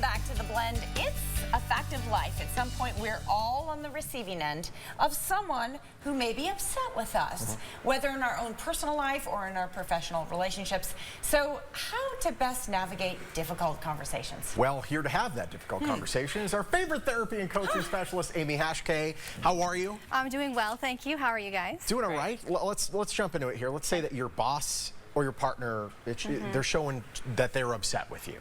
Welcome back to The Blend. It's a fact of life. At some point, we're all on the receiving end of someone who may be upset with us, whether in our own personal life or in our professional relationships. So how to best navigate difficult conversations? Well, here to have that difficult conversation is our favorite therapy and coaching specialist, Amy Hachquet. How are you? I'm doing well, thank you. How are you guys? Doing all right. Let's jump into it here. Let's say that your boss or your partner, they're showing that they're upset with you.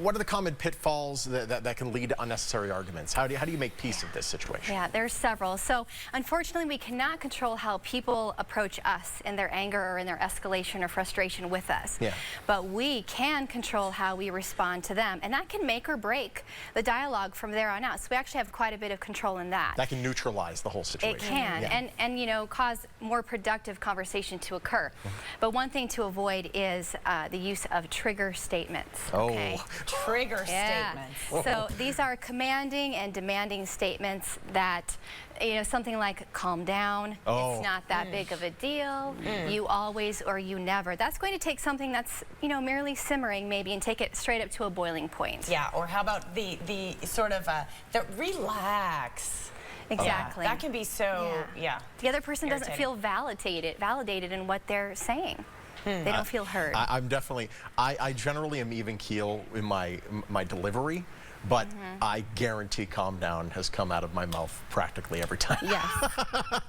What are the common pitfalls that can lead to unnecessary arguments? How do you make peace of this situation? Yeah, there's several. So unfortunately, we cannot control how people approach us in their anger or in their escalation or frustration with us. Yeah. But we can control how we respond to them, and that can make or break the dialogue from there on out. So we actually have quite a bit of control in that. That can neutralize the whole situation. It can, yeah. and you know, cause more productive conversation to occur. But one thing to avoid is the use of trigger statements. Okay? Trigger statements. So these are commanding and demanding statements that, you know, something like calm down, it's not that big of a deal, you always or you never. That's going to take something that's, you know, merely simmering maybe and take it straight up to a boiling point. Yeah, or how about the sort of, the relax. Exactly. Yeah, that can be so, The other person doesn't feel irritating. validated in what they're saying. They don't feel heard. I'm definitely, I generally am even keel in my delivery, but I guarantee calm down has come out of my mouth practically every time. Yes.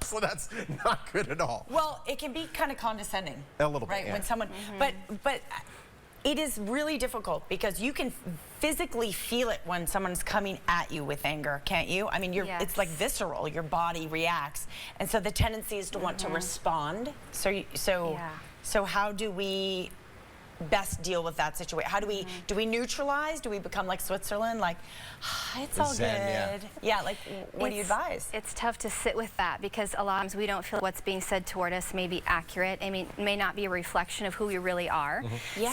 So that's not good at all. Well, it can be kind of condescending. A little bit, right? yeah. When someone, but it is really difficult because you can physically feel it when someone's coming at you with anger, can't you? I mean, it's like visceral. Your body reacts, and so the tendency is to want to respond. So how do we best deal with that situation? How do we neutralize? Do we become like Switzerland, like it's all Zen, good? Yeah, like what do you advise? It's tough to sit with that because a lot of times we don't feel what's being said toward us may be accurate. I mean, it may not be a reflection of who we really are.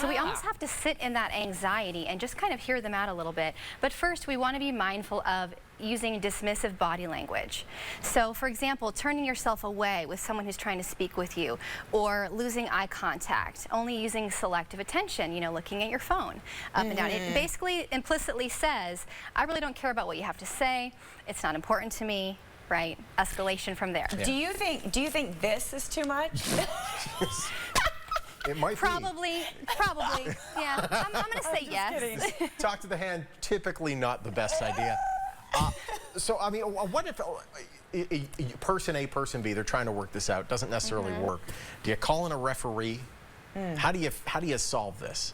So we almost have to sit in that anxiety and just kind of hear them out a little bit. But first, we want to be mindful of using dismissive body language. So for example, turning yourself away with someone who's trying to speak with you, or losing eye contact, only using selective attention, you know, looking at your phone up and down. It basically implicitly says, I really don't care about what you have to say, it's not important to me, right? Escalation from there. Yeah. Do you think this is too much? It might probably, yeah. I'm gonna say yes. Talk to the hand, typically not the best idea. So, I mean, what if person A, person B, they're trying to work this out, doesn't necessarily work. Do you call in a referee? How do you solve this?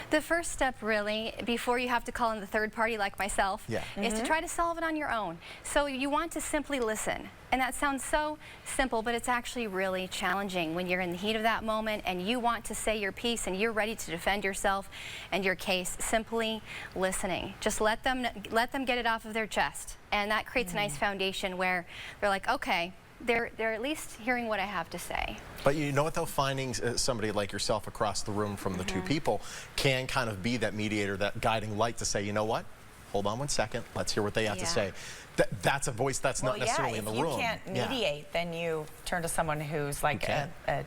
The first step, really, before you have to call in the third party like myself, is to try to solve it on your own. So you want to simply listen. And that sounds so simple, but it's actually really challenging when you're in the heat of that moment and you want to say your piece and you're ready to defend yourself and your case. Simply listening. Just let them get it off of their chest. And that creates a nice foundation where they're like, okay, they're at least hearing what I have to say. But you know what though, finding somebody like yourself across the room from the two people can kind of be that mediator, that guiding light to say, you know what, hold on one second, let's hear what they have to say. That's a voice that's not necessarily in the room. If you can't mediate, then you turn to someone who's like a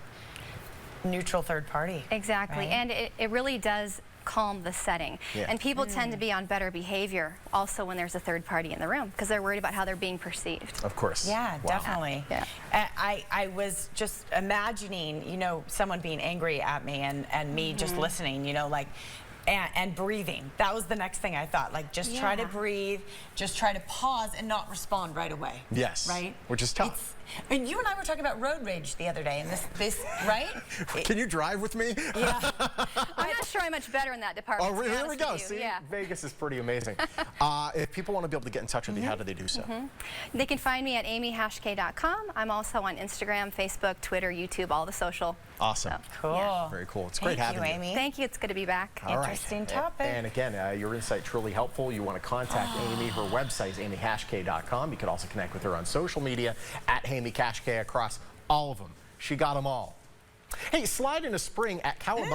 neutral third party. Exactly, right? And it really does calm the setting. And people tend to be on better behavior also when there's a third party in the room because they're worried about how they're being perceived. Of course. Yeah, definitely. Yeah. I was just imagining, you know, someone being angry at me and me just listening, you know, like, and breathing. That was the next thing I thought. Like, just try to breathe, just try to pause and not respond right away. Yes. Right? Which is tough. And you and I were talking about road rage the other day, and this right? Can you drive with me? Yeah. I'm not sure I'm much better in that department. Oh, here we go. See, Vegas is pretty amazing. If people want to be able to get in touch with you, how do they do so? They can find me at amyhachquet.com. I'm also on Instagram, Facebook, Twitter, YouTube, all the social. Awesome. So, cool. Very cool. It's great having you, Amy. Thank you. It's good to be back. All Interesting topic. And again, your insight truly helpful. You want to contact Amy. Her website is amyhachquet.com. You can also connect with her on social media at Amy Hachquet across all of them. She got them all. Hey, slide in a spring at Cowabunga.